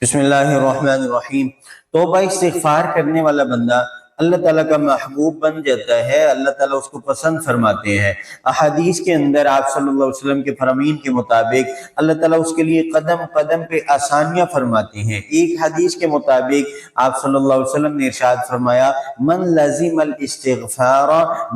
بسم اللہ الرحمن الرحیم۔ توبہ استغفار کرنے والا بندہ اللہ تعالیٰ کا محبوب بن جاتا ہے، اللہ تعالیٰ اس کو پسند فرماتے ہیں۔ احادیث کے اندر آپ صلی اللہ علیہ وسلم کے فرامین کے مطابق اللہ تعالیٰ اس کے لیے قدم قدم پہ آسانیاں فرماتے ہیں۔ ایک حدیث کے مطابق آپ صلی اللہ علیہ وسلم نے ارشاد فرمایا، من لزم الاستغفار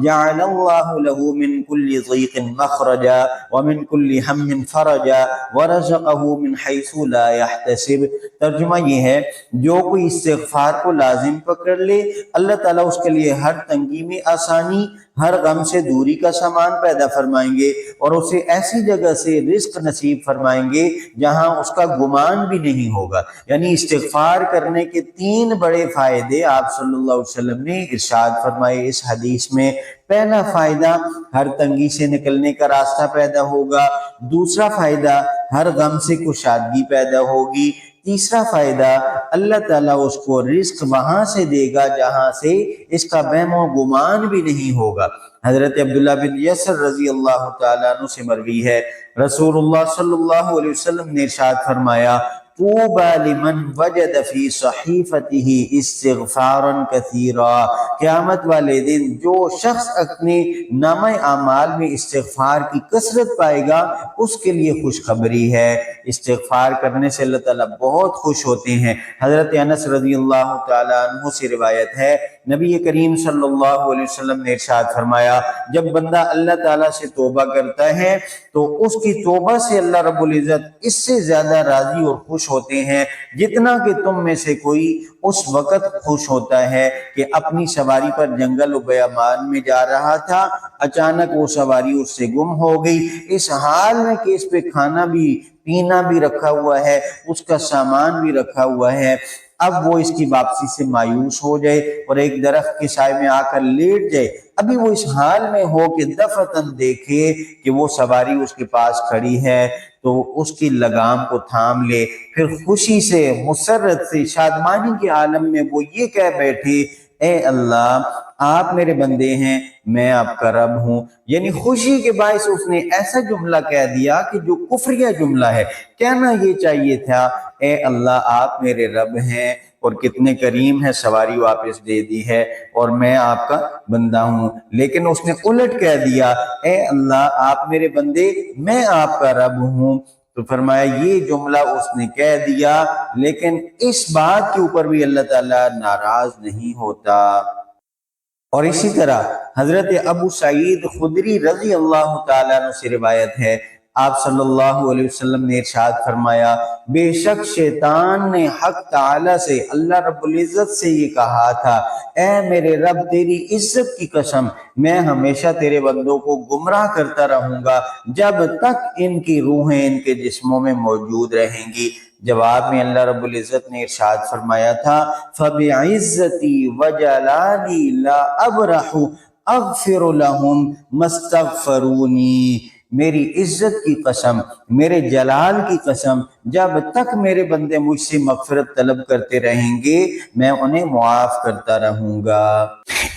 جعل اللہ له من كل ضيق مخرجا ومن كل هم فرجا ورزقه من حيث لا يحتسب۔ ترجمہ یہ ہے، جو کوئی استغفار کو لازم پکڑ لے اللہ تعالیٰ اس کے لیے ہر تنگی میں آسانی، ہر غم سے دوری کا سامان پیدا فرمائیں گے اور اسے ایسی جگہ سے رزق نصیب فرمائیں گے جہاں اس کا گمان بھی نہیں ہوگا۔ یعنی استغفار کرنے کے 3 بڑے فائدے آپ صلی اللہ علیہ وسلم نے ارشاد فرمائے اس حدیث میں۔ پہلا فائدہ، ہر تنگی سے نکلنے کا راستہ پیدا ہوگا۔ دوسرا فائدہ، ہر غم سے کشادگی پیدا ہوگی۔ تیسرا فائدہ، اللہ تعالیٰ اس کو رزق وہاں سے دے گا جہاں سے اس کا وہم و گمان بھی نہیں ہوگا۔ حضرت عبداللہ بن یسر رضی اللہ تعالیٰ عنہ سے مروی ہے، رسول اللہ صلی اللہ علیہ وسلم نے ارشاد فرمایا، طوبى لمن وجد فی صحیفته استغفارا کثیرا۔ قیامت والے دن جو شخص اپنے نامہ اعمال میں استغفار کی کثرت پائے گا اس کے لیے خوشخبری ہے۔ استغفار کرنے سے اللہ تعالیٰ بہت خوش ہوتے ہیں۔ حضرت انس رضی اللہ تعالیٰ عنہ سے روایت ہے، نبی کریم صلی اللہ علیہ وسلم نے ارشاد فرمایا، جب بندہ اللہ تعالیٰ سے توبہ کرتا ہے تو اس کی توبہ سے اللہ رب العزت اس سے زیادہ راضی اور خوش ہوتے ہیں جتنا کہ تم میں سے کوئی اس وقت خوش ہوتا ہے کہ اپنی سواری پر جنگل و بیابان میں جا رہا تھا، اچانک وہ سواری اس سے گم ہو گئی، اس حال میں کہ اس پہ کھانا بھی پینا بھی رکھا ہوا ہے، اس کا سامان بھی رکھا ہوا ہے۔ اب وہ اس کی واپسی سے مایوس ہو جائے اور ایک درخت کے سائے میں آ کر لیٹ جائے، ابھی وہ اس حال میں ہو کہ دفعتاً دیکھے کہ وہ سواری اس کے پاس کھڑی ہے تو اس کی لگام کو تھام لے، پھر خوشی سے، مسرت سے، شادمانی کے عالم میں وہ یہ کہہ بیٹھے، اے اللہ آپ میرے بندے ہیں، میں آپ کا رب ہوں۔ یعنی خوشی کے باعث اس نے ایسا جملہ کہہ دیا کہ جو کفریہ جملہ ہے۔ کہنا یہ چاہیے تھا، اے اللہ آپ میرے رب ہیں اور کتنے کریم ہے، سواری واپس دے دی ہے اور میں آپ کا بندہ ہوں، لیکن اس نے الٹ کہہ دیا، اے اللہ آپ میرے بندے، میں آپ کا رب ہوں۔ تو فرمایا یہ جملہ اس نے کہہ دیا، لیکن اس بات کے اوپر بھی اللہ تعالیٰ ناراض نہیں ہوتا۔ اور اسی طرح حضرت ابو سعید خدری رضی اللہ تعالیٰ عنہ سے روایت ہے، آپ صلی اللہ علیہ وسلم نے ارشاد فرمایا، بے شک شیطان نے حق تعالیٰ سے، اللہ رب العزت سے یہ کہا تھا، اے میرے رب تیری عزت کی قسم میں ہمیشہ تیرے بندوں کو گمراہ کرتا رہوں گا جب تک ان کی روحیں ان کے جسموں میں موجود رہیں گی۔ جواب میں اللہ رب العزت نے ارشاد فرمایا تھا، فَبِعِزَّتِي وَجَلَالِي لَا أَبْرَحُ أَغْفِرُ لَهُمْ مَسْتَغْفَرُونِي۔ میری عزت کی قسم، میرے جلال کی قسم، جب تک میرے بندے مجھ سے مغفرت طلب کرتے رہیں گے میں انہیں معاف کرتا رہوں گا۔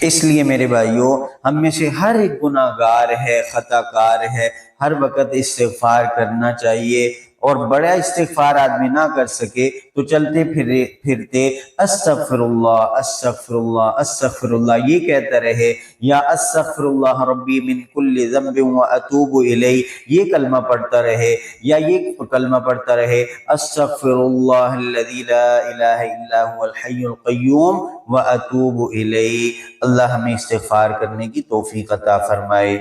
اس لیے میرے بھائیوں، ہم میں سے ہر ایک گناہ گار ہے، خطا کار ہے، ہر وقت استغفار کرنا چاہیے، اور بڑا استغفار آدمی نہ کر سکے تو چلتے پھرتے استغفر اللہ استغفر اللہ استغفر اللہ یہ کہتا رہے، یا استغفر اللہ ربی من کل ذنب واتوب الیہ یہ کلمہ پڑھتا رہے، یا یہ کلمہ پڑھتا رہے، استغفر اللہ الذی لا الہ الا هو الحی القیوم واتوب الیہ۔ اللہ ہمیں استغفار کرنے کی توفیق عطا فرمائے۔